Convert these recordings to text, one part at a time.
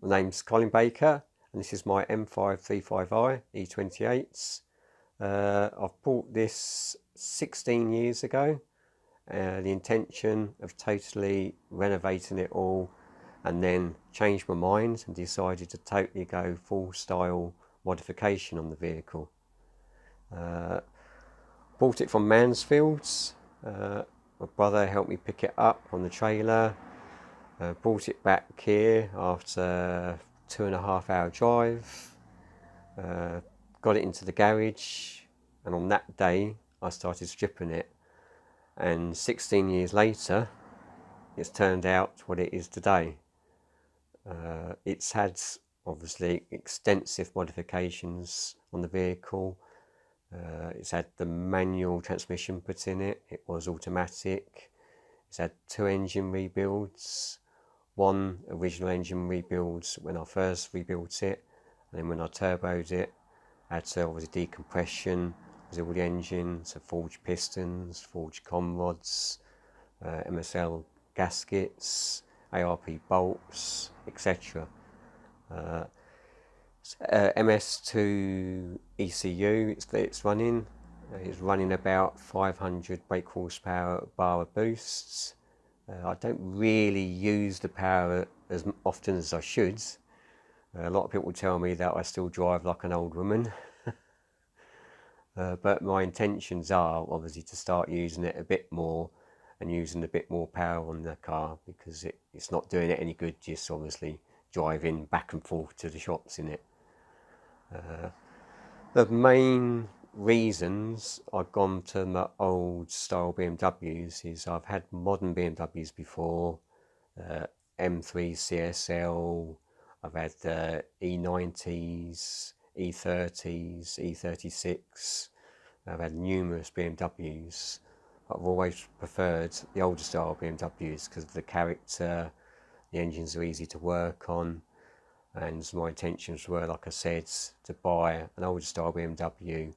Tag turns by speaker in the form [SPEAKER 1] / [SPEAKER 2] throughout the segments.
[SPEAKER 1] My name's Colin Baker, and this is my M535i E28. I've bought this 16 years ago. The intention of totally renovating it all, and then changed my mind and decided to totally go full style modification on the vehicle. Bought it from Mansfields. My brother helped me pick it up on the trailer. Brought it back here after a 2.5 hour drive. Got it into the garage, and on that day I started stripping it, and 16 years later it's turned out what it is today. It's had obviously extensive modifications on the vehicle. It's had the manual transmission put in it. It was automatic. It's had 2 engine rebuilds. 1 original engine rebuilds when I first rebuilt it, and then when I turboed it, I had to obviously decompression with all the engines, so forged pistons, forged con rods, MSL gaskets, ARP bolts, etc. MS2 ECU it's running. It's running about 500 brake horsepower bar of boosts. I don't really use the power as often as I should. A lot of people tell me that I still drive like an old woman. But my intentions are obviously to start using it a bit more and using a bit more power on the car, because it's not doing it any good just obviously driving back and forth to the shops in it. The main reasons I've gone to my old style BMWs is I've had modern BMWs before, M3 CSL, I've had E90s, E30s, E36, I've had numerous BMWs. I've always preferred the older style BMWs because of the character, the engines are easy to work on, and my intentions were, like I said, to buy an older style BMW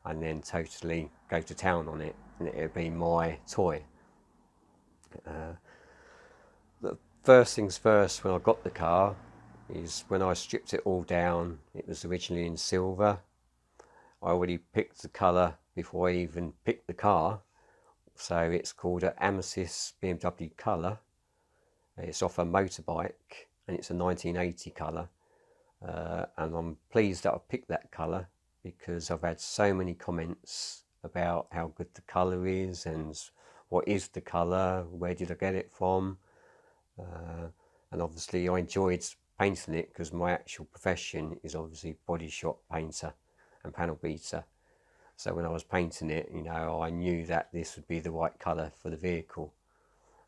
[SPEAKER 1] and then totally go to town on it, and it would be my toy. The first things first, when I got the car, is when I stripped it all down. It was originally in silver. I already picked the colour before I even picked the car, so it's called an Amethyst BMW colour. It's off a motorbike, and it's a 1980 colour, and I'm pleased that I've picked that colour, because I've had so many comments about how good the colour is and what is the colour, where did I get it from, and obviously I enjoyed painting it because my actual profession is obviously body shop painter and panel beater. So when I was painting it, you know, I knew that this would be the right colour for the vehicle,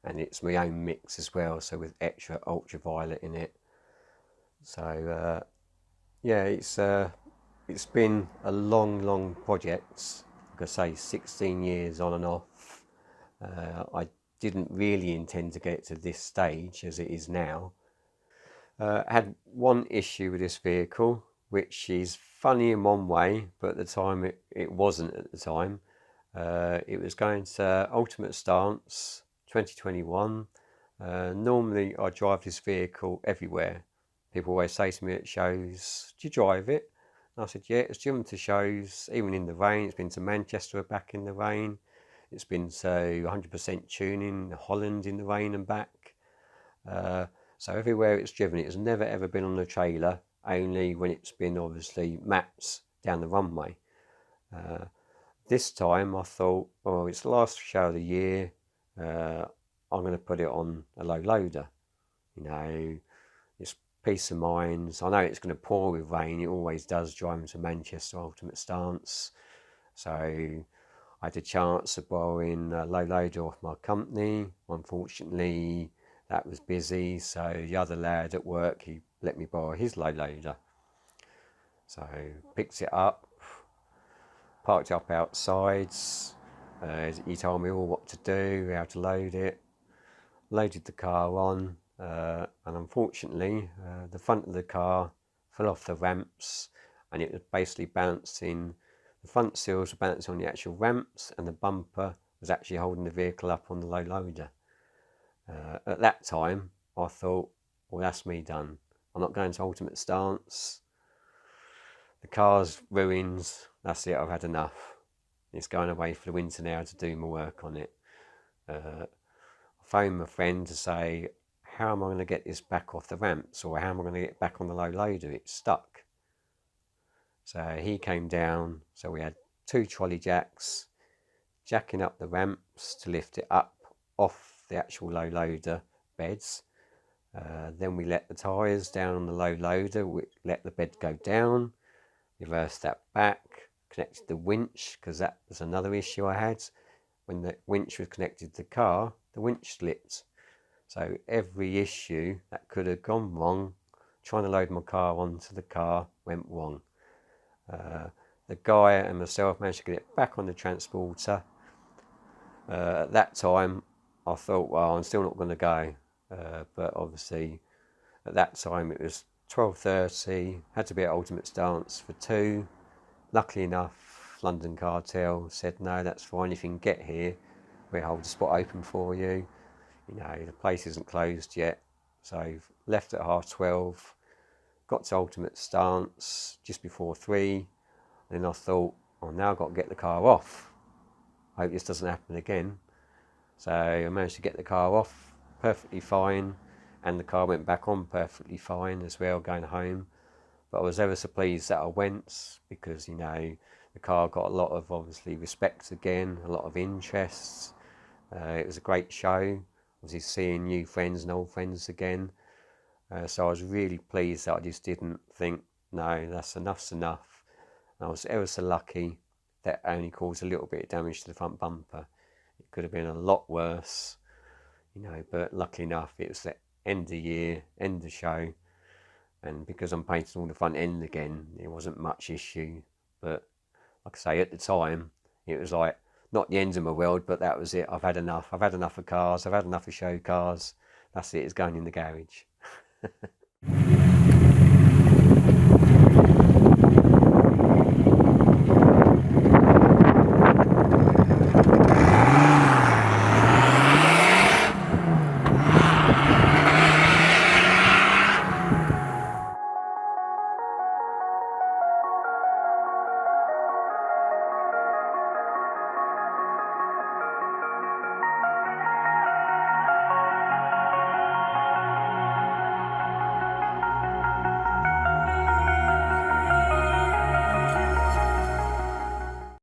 [SPEAKER 1] and it's my own mix as well, so with extra ultraviolet in it. So yeah, it's been a long project. Like I say, 16 years on and off. I didn't really intend to get it to this stage as it is now. I had one issue with this vehicle, which is funny in one way, but at the time it wasn't at the time. It was going to Ultimate Stance 2021. Normally I drive this vehicle everywhere. People always say to me at shows, do you drive it? And I said, yeah, it's driven to shows, even in the rain. It's been to Manchester back in the rain. It's been to 100% tuning, Holland in the rain and back. So everywhere it's driven, it has never ever been on a trailer, only when it's been obviously maps down the runway. This time I thought, oh, it's the last show of the year, I'm going to put it on a low loader. You know, it's peace of mind. I know it's going to pour with rain, it always does driving to Manchester Ultimate Stance. So I had a chance of borrowing a low loader off my company. Unfortunately, that was busy, so the other lad at work, he let me borrow his low loader. So picked it up, parked it up outside. He told me all what to do, how to load it. Loaded the car on, and unfortunately the front of the car fell off the ramps, and it was basically balancing, the front seals were balancing on the actual ramps, and the bumper was actually holding the vehicle up on the low loader. At that time I thought, well, that's me done. I'm not going to ultimate stance. The car's ruined. That's it, I've had enough. It's going away for the winter now to do my work on it. I phoned my friend to say, how am I going to get this back off the ramps, or how am I going to get it back on the low loader? It's stuck. So he came down, so we had 2 trolley jacks jacking up the ramps to lift it up off the actual low loader beds. Then we let the tyres down on the low loader, we let the bed go down, reversed that back, connected the winch, because that was another issue I had. When the winch was connected to the car, the winch slipped. So every issue that could have gone wrong, trying to load my car onto the car, went wrong. The guy and myself managed to get it back on the transporter. At that time, I thought, well, I'm still not going to go. But obviously, at that time, it was 12:30, had to be at ultimate stance for 2. Luckily enough, London Cartel said, no, that's fine, if you can get here, we'll hold the spot open for you. You know, the place isn't closed yet. So left at 12:30, got to ultimate stance just before 3. Then I thought, oh, now I've got to get the car off. I hope this doesn't happen again. So I managed to get the car off perfectly fine, and the car went back on perfectly fine as well going home. But I was ever so pleased that I went, because, you know, the car got a lot of, obviously, respect again, a lot of interest. It was a great show, obviously seeing new friends and old friends again. So I was really pleased that I just didn't think, no, that's enough's enough. And I was ever so lucky that only caused a little bit of damage to the front bumper. It could have been a lot worse, you know, but luckily enough, it was the end of the year, end of show. And because I'm painting all the front end again, it wasn't much issue. But like I say, at the time, it was like, not the end of my world, but that was it. I've had enough. I've had enough of cars. I've had enough of show cars. That's it. It's going in the garage.